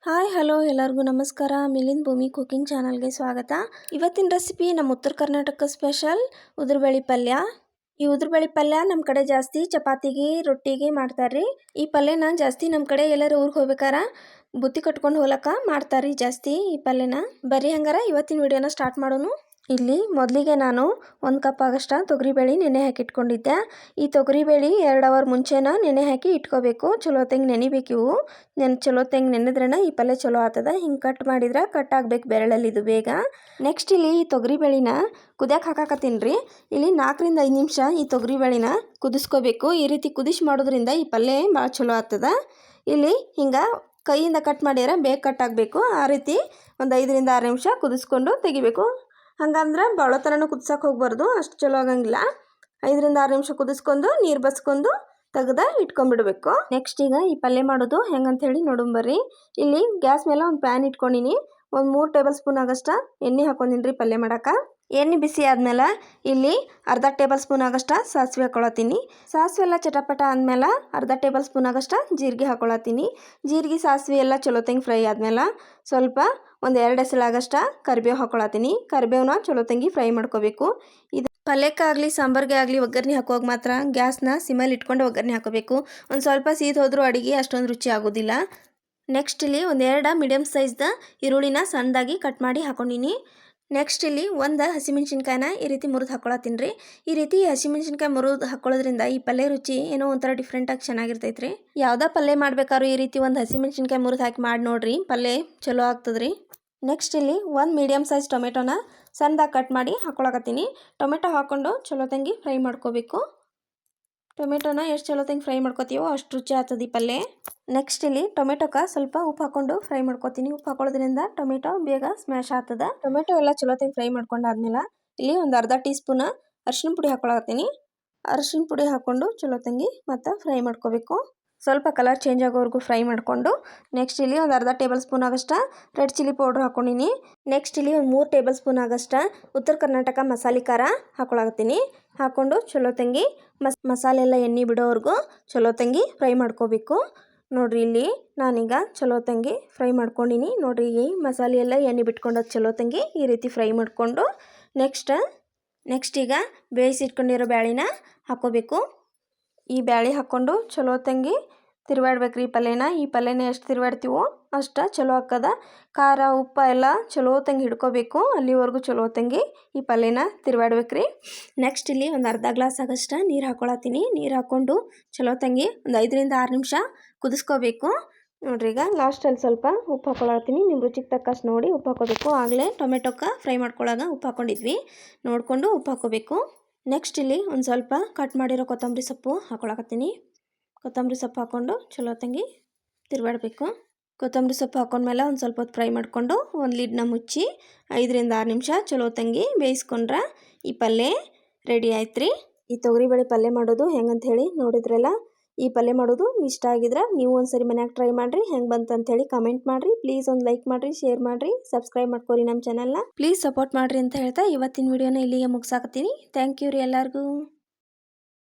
Hi hello ಎಲ್ಲರಿಗೂ ನಮಸ್ಕಾರ. ಮಿಲಿಂದ್ ಭೂಮಿ ಕುಕಿಂಗ್ ಚಾನಲ್ಗೆ ಸ್ವಾಗತ. ಇವತ್ತಿನ ರೆಸಿಪಿ ನಮ್ಮ ಉತ್ತರ ಕರ್ನಾಟಕ ಸ್ಪೆಷಲ್ ಉದುರುಬೇಳೆ ಪಲ್ಯ. ಈ ಉದುರುಬೇಳೆ ಪಲ್ಯ ನಮ್ಮ ಕಡೆ ಜಾಸ್ತಿ ಚಪಾತಿಗೆ ರೊಟ್ಟಿಗೆ ಮಾಡ್ತಾರ್ರಿ. ಈ ಪಲ್ಯನ ಜಾಸ್ತಿ ನಮ್ಮ ಕಡೆ ಎಲ್ಲರೂ ಊರಿಗೆ ಹೋಗ್ಬೇಕಾರ ಬುತ್ತಿ ಕಟ್ಕೊಂಡು ಹೋಗ್ಲಕ್ಕ ಮಾಡ್ತಾರ್ರಿ ಜಾಸ್ತಿ ಈ ಪಲ್ಯನ. ಬರೀ ಹಂಗಾರ ಇವತ್ತಿನ ವಿಡಿಯೋನ ಸ್ಟಾರ್ಟ್ ಮಾಡೋನು. ಇಲ್ಲಿ ಮೊದಲಿಗೆ ನಾನು 1 ಕಪ್ ಆಗಷ್ಟು ತೊಗರಿಬೇಳೆ ನೆನೆ ಹಾಕಿ ಇಟ್ಕೊಂಡಿದ್ದೆ. ಈ ತೊಗರಿಬೇಳೆ 2 ಅವರ್ ಮುಂಚೆನ ನೆನೆ ಹಾಕಿ ಇಟ್ಕೋಬೇಕು. ಚಲೋ ತೆಂಗೆ ನೆನಿಬೇಕು ಇವು. ಚಲೋ ತೆಂಗೆ ನೆನೆದ್ರನ ಈ ಪಲ್ಯ ಚಲೋ ಆಗ್ತದ. ಹಿಂಗೆ ಕಟ್ ಮಾಡಿದ್ರೆ ಕಟ್ ಆಗ್ಬೇಕು ಬೆರಳಲ್ಲಿ ಇದು ಬೇಗ. ನೆಕ್ಸ್ಟ್ ಇಲ್ಲಿ ಈ ತೊಗರಿಬೇಳೆನ ಕುದಿಯಕ್ಕೆ ಹಾಕಾಕತ್ತೀನಿ ರೀ. ಇಲ್ಲಿ 4 ರಿಂದ 5 ನಿಮಿಷ ಈ ತೊಗರಿಬೇಳೆನ ಕುದಿಸ್ಕೋಬೇಕು. ಈ ರೀತಿ ಕುದಿಸಿ ಮಾಡೋದ್ರಿಂದ ಈ ಪಲ್ಯ ಭಾಳ ಚಲೋ ಆಗ್ತದ. ಇಲ್ಲಿ ಹಿಂಗೆ ಕೈಯಿಂದ ಕಟ್ ಮಾಡಿದ್ರೆ ಬೇಗ ಕಟ್ ಆಗಬೇಕು. ಆ ರೀತಿ ಒಂದು 5 ರಿಂದ 6 ನಿಮಿಷ ಕುದಿಸ್ಕೊಂಡು ತೆಗಿಬೇಕು. ಹಂಗಂದ್ರೆ ಭಾಳತನೂ ಕುದಿಸೋಕೆ ಹೋಗ್ಬಾರ್ದು, ಅಷ್ಟು ಚಲೋ ಆಗಂಗಿಲ್ಲ. 5 ರಿಂದ 6 ನಿಮಿಷ ಕುದಿಸ್ಕೊಂಡು ನೀರು ಬಸ್ಕೊಂಡು ತೆಗೆದ ಇಟ್ಕೊಂಡ್ಬಿಡ್ಬೇಕು. ನೆಕ್ಸ್ಟ್ ಈಗ ಈ ಪಲ್ಯ ಮಾಡೋದು ಹೆಂಗಂತ ಹೇಳಿ ನೋಡೋಂಬರ್ರಿ. ಇಲ್ಲಿ ಗ್ಯಾಸ್ ಮೇಲೆ ಒಂದು ಪ್ಯಾನ್ ಇಟ್ಕೊಂಡಿನಿ. ಒಂದು 3 ಟೇಬಲ್ ಸ್ಪೂನ್ ಆಗಷ್ಟು ಎಣ್ಣೆ ಹಾಕೊಂಡಿನಿ ರೀ ಪಲ್ಯ ಮಾಡೋಕೆ. ಎಣ್ಣೆ ಬಿಸಿ ಆದ್ಮೇಲೆ ಇಲ್ಲಿ ಅರ್ಧ ಟೇಬಲ್ ಸ್ಪೂನ್ ಆಗಷ್ಟು ಸಾಸಿವೆ ಹಾಕೊಳತ್ತೀನಿ. ಸಾಸಿವೆ ಎಲ್ಲ ಚಟಪಟ ಆದ್ಮೇಲೆ ಅರ್ಧ ಟೇಬಲ್ ಸ್ಪೂನ್ ಆಗಷ್ಟು ಜೀರಿಗೆ ಹಾಕೊಳತ್ತೀನಿ. ಜೀರಿಗೆ ಸಾಸಿವೆ ಎಲ್ಲ ಚಲೋ ತೆಂಗಿ ಫ್ರೈ ಆದ್ಮೇಲೆ ಸ್ವಲ್ಪ ಒಂದು 2 ಎಸಳಾಗಷ್ಟು ಕರಿಬೇವು ಹಾಕೊಳತ್ತೀನಿ. ಕರಿಬೇವನ್ನ ಚಲೋ ತೆಂಗಿ ಫ್ರೈ ಮಾಡ್ಕೋಬೇಕು. ಇದು ಪಲ್ಯಕ್ಕಾಗಲಿ ಸಾಂಬಾರಿಗೆ ಆಗಲಿ ಒಗ್ಗರಣೆ ಹಾಕುವಾಗ ಮಾತ್ರ ಗ್ಯಾಸ್ನ ಸಿಮಲ್ಲಿ ಇಟ್ಕೊಂಡು ಒಗ್ಗರಣೆ ಹಾಕೋಬೇಕು. ಒಂದು ಸ್ವಲ್ಪ ಸೀದ್ ಹೋದ್ರೂ ಅಡುಗೆ ಅಷ್ಟೊಂದು ರುಚಿ ಆಗೋದಿಲ್ಲ. ನೆಕ್ಸ್ಟ್ ಇಲ್ಲಿ ಒಂದು 2 ಮೀಡಿಯಮ್ ಸೈಜ್ದ ಈರುಳ್ಳಿನ ಸಣ್ಣದಾಗಿ ಕಟ್ ಮಾಡಿ ಹಾಕೊಂಡಿನಿ. ನೆಕ್ಸ್ಟ್ ಇಲ್ಲಿ ಒಂದು ಹಸಿಮೆಣ್ಸಿನ್ಕಾಯಿನ ಈ ರೀತಿ ಮುರಿದು ಹಾಕೊಳತ್ತೀನಿ ರೀ. ಈ ರೀತಿ ಹಸಿಮೆಣ್ಸಿನ್ಕಾಯಿ ಮುರಿದು ಹಾಕೊಳ್ಳೋದ್ರಿಂದ ಈ ಪಲ್ಯ ರುಚಿ ಏನೋ ಒಂಥರ ಡಿಫ್ರೆಂಟಾಗಿ ಚೆನ್ನಾಗಿರ್ತೈತೆ ರೀ. ಯಾವುದೇ ಪಲ್ಯ ಮಾಡ್ಬೇಕಾದ್ರೂ ಈ ರೀತಿ ಒಂದು ಹಸಿಮೆಣ್ಸಿನ್ಕಾಯಿ ಮುರಿದು ಹಾಕಿ ಮಾಡಿ ನೋಡ್ರಿ, ಪಲ್ಯ ಚಲೋ ಆಗ್ತದ್ರಿ. ನೆಕ್ಸ್ಟ್ ಇಲ್ಲಿ ಒಂದು ಮೀಡಿಯಮ್ ಸೈಜ್ ಟೊಮೆಟೊನ ಸಣ್ಣದಾಗಿ ಕಟ್ ಮಾಡಿ ಹಾಕೊಳಕತ್ತೀನಿ. ಟೊಮೆಟೊ ಹಾಕ್ಕೊಂಡು ಚಲೋ ತಂಗಿ ಫ್ರೈ ಮಾಡ್ಕೋಬೇಕು. ಟೊಮೆಟೊನ ಎಷ್ಟು ಚಲೋ ತಂಗಿ ಫ್ರೈ ಮಾಡ್ಕೋತೀವೋ ಅಷ್ಟು ರುಚಿ ಆಗ್ತದೆ ಈ ಪಲ್ಯ. ನೆಕ್ಸ್ಟ್ ಇಲ್ಲಿ ಟೊಮೆಟೊಕ್ಕೆ ಸ್ವಲ್ಪ ಉಪ್ಪು ಹಾಕ್ಕೊಂಡು ಫ್ರೈ ಮಾಡ್ಕೋತೀನಿ. ಉಪ್ಪು ಹಾಕೊಳ್ಳೋದ್ರಿಂದ ಟೊಮೆಟೊ ಬೇಗ ಸ್ಮ್ಯಾಶ್ ಆಗ್ತದೆ. ಟೊಮೆಟೊ ಎಲ್ಲ ಚಲೋ ತಂಗಿ ಫ್ರೈ ಮಾಡ್ಕೊಂಡಾದ್ಮೇಲೆ ಇಲ್ಲಿ ಒಂದು ಅರ್ಧ ಟೀ ಸ್ಪೂನ್ ಅರಿಶಿನ ಪುಡಿ ಹಾಕೊಳಕತ್ತೀನಿ. ಅರಿಶಿನ ಪುಡಿ ಹಾಕ್ಕೊಂಡು ಚಲೋ ತಂಗಿ ಮತ್ತು ಫ್ರೈ ಮಾಡ್ಕೋಬೇಕು. ಸ್ವಲ್ಪ ಕಲರ್ ಚೇಂಜ್ ಆಗೋವರೆಗೂ ಫ್ರೈ ಮಾಡಿಕೊಂಡು ನೆಕ್ಸ್ಟ್ ಇಲ್ಲಿ ಒಂದು ಅರ್ಧ ಟೇಬಲ್ ಸ್ಪೂನ್ ಆಗಷ್ಟು ರೆಡ್ ಚಿಲ್ಲಿ ಪೌಡ್ರ್ ಹಾಕ್ಕೊಂಡಿನಿ. ನೆಕ್ಸ್ಟ್ ಇಲ್ಲಿ ಒಂದು 3 ಟೇಬಲ್ ಸ್ಪೂನ್ ಆಗಷ್ಟು ಉತ್ತರ ಕರ್ನಾಟಕ ಮಸಾಲೆ ಖಾರ ಹಾಕೊಳಕತ್ತೀನಿ. ಹಾಕ್ಕೊಂಡು ಚಲೋ ತಂಗಿ ಮಸಾಲೆ ಎಲ್ಲ ಎಣ್ಣೆ ಬಿಡೋವರೆಗೂ ಚಲೋ ತಂಗಿ ಫ್ರೈ ಮಾಡ್ಕೋಬೇಕು. ನೋಡಿರಿ ಇಲ್ಲಿ ನಾನೀಗ ಚಲೋ ತಂಗಿ ಫ್ರೈ ಮಾಡ್ಕೊಂಡಿನಿ. ನೋಡಿರಿ ಈ ಮಸಾಲೆ ಎಲ್ಲ ಎಣ್ಣೆ ಬಿಟ್ಕೊಂಡೋದು ಚಲೋ ತಂಗಿ ಈ ರೀತಿ ಫ್ರೈ ಮಾಡಿಕೊಂಡು ನೆಕ್ಸ್ಟ್ ಈಗ ಬೇಯಿಸಿಟ್ಕೊಂಡಿರೋ ಬ್ಯಾಳಿನ ಹಾಕ್ಕೋಬೇಕು. ಈ ಬ್ಯಾಳಿ ಹಾಕ್ಕೊಂಡು ಚಲೋ ತಂಗಿ ತಿರುವಾಡ್ಬೇಕ್ರಿ ಈ ಪಲ್ಯನ. ಈ ಪಲ್ಯನ ಎಷ್ಟು ತಿರುವಾಡ್ತೀವೋ ಅಷ್ಟು ಚಲೋ ಹಾಕದ. ಖಾರ ಉಪ್ಪು ಎಲ್ಲ ಚಲೋ ತಂಗಿ ಹಿಡ್ಕೋಬೇಕು. ಅಲ್ಲಿವರೆಗೂ ಚಲೋ ತಂಗಿ ಈ ಪಲ್ಯನ ತಿರುವಾಡ್ಬೇಕ್ರಿ. ನೆಕ್ಸ್ಟ್ ಇಲ್ಲಿ ಒಂದು ಅರ್ಧ ಗ್ಲಾಸ್ ಆಗಷ್ಟು ನೀರು ಹಾಕೊಳತ್ತೀನಿ. ನೀರು ಹಾಕ್ಕೊಂಡು ಚಲೋ ತಂಗಿ ಒಂದು 5 ರಿಂದ 6 ನಿಮಿಷ ಕುದಿಸ್ಕೋಬೇಕು. ನೋಡ್ರಿ ಈಗ ಲಾಸ್ಟಲ್ಲಿ ಸ್ವಲ್ಪ ಉಪ್ಪು ಹಾಕೊಳತ್ತೀನಿ. ನಿಮ್ಮ ರುಚಿಗೆ ತಕ್ಕಷ್ಟು ನೋಡಿ ಉಪ್ಪು ಹಾಕೋಬೇಕು. ಆಗಲೇ ಟೊಮೆಟೊಕ್ಕೆ ಫ್ರೈ ಮಾಡ್ಕೊಳ್ಳಾಗ ಉಪ್ಪು ಹಾಕ್ಕೊಂಡಿದ್ವಿ, ನೋಡಿಕೊಂಡು ಉಪ್ಪು ಹಾಕೋಬೇಕು. ನೆಕ್ಸ್ಟ್ ಇಲ್ಲಿ ಒಂದು ಸ್ವಲ್ಪ ಕಟ್ ಮಾಡಿರೋ ಕೊತ್ತಂಬರಿ ಸೊಪ್ಪು ಹಾಕೊಳಕತ್ತೀನಿ. ಕೊತ್ತಂಬರಿ ಸೊಪ್ಪು ಹಾಕ್ಕೊಂಡು ಚಲೋ ತಂಗಿ ತಿರುವಾಡಬೇಕು. ಕೊತ್ತಂಬರಿ ಸೊಪ್ಪು ಹಾಕೊಂಡ್ಮೇಲೆ ಒಂದು ಸ್ವಲ್ಪ ಹೊತ್ತು ಫ್ರೈ ಮಾಡಿಕೊಂಡು ಒಂದು ಲಿಡ್ನ ಮುಚ್ಚಿ 5 ರಿಂದ 6 ನಿಮಿಷ ಚಲೋ ತಂಗಿ ಬೇಯಿಸ್ಕೊಂಡ್ರೆ ಈ ಪಲ್ಯ ರೆಡಿ ಆಯ್ತು ರೀ. ಈ ತೊಗರಿಬೇಳೆ ಪಲ್ಯ ಮಾಡೋದು ಹೆಂಗಂತ ಹೇಳಿ ನೋಡಿದ್ರಲ್ಲ. ಈ ಪಲ್ಯ ಮಾಡೋದು ಇಷ್ಟ ಆಗಿದ್ರೆ ನೀವು ಒಂದ್ಸರಿ ಮನ್ಯಾಗ ಟ್ರೈ ಮಾಡಿರಿ. ಹೆಂಗೆ ಬಂತಂಥೇಳಿ ಕಮೆಂಟ್ ಮಾಡಿರಿ. ಪ್ಲೀಸ್ ಒಂದು ಲೈಕ್ ಮಾಡಿರಿ, ಶೇರ್ ಮಾಡಿರಿ, ಸಬ್ಸ್ಕ್ರೈಬ್ ಮಾಡ್ಕೊರಿ ನಮ್ಮ ಚಾನಲ್ನ. ಪ್ಲೀಸ್ ಸಪೋರ್ಟ್ ಮಾಡಿರಿ ಅಂತ ಹೇಳ್ತಾ ಇವತ್ತಿನ ವಿಡಿಯೋನ ಇಲ್ಲಿಗೆ ಮುಗಿಸಾಕತ್ತೀನಿ. ಥ್ಯಾಂಕ್ ಯು ರೀ ಎಲ್ಲರಿಗೂ.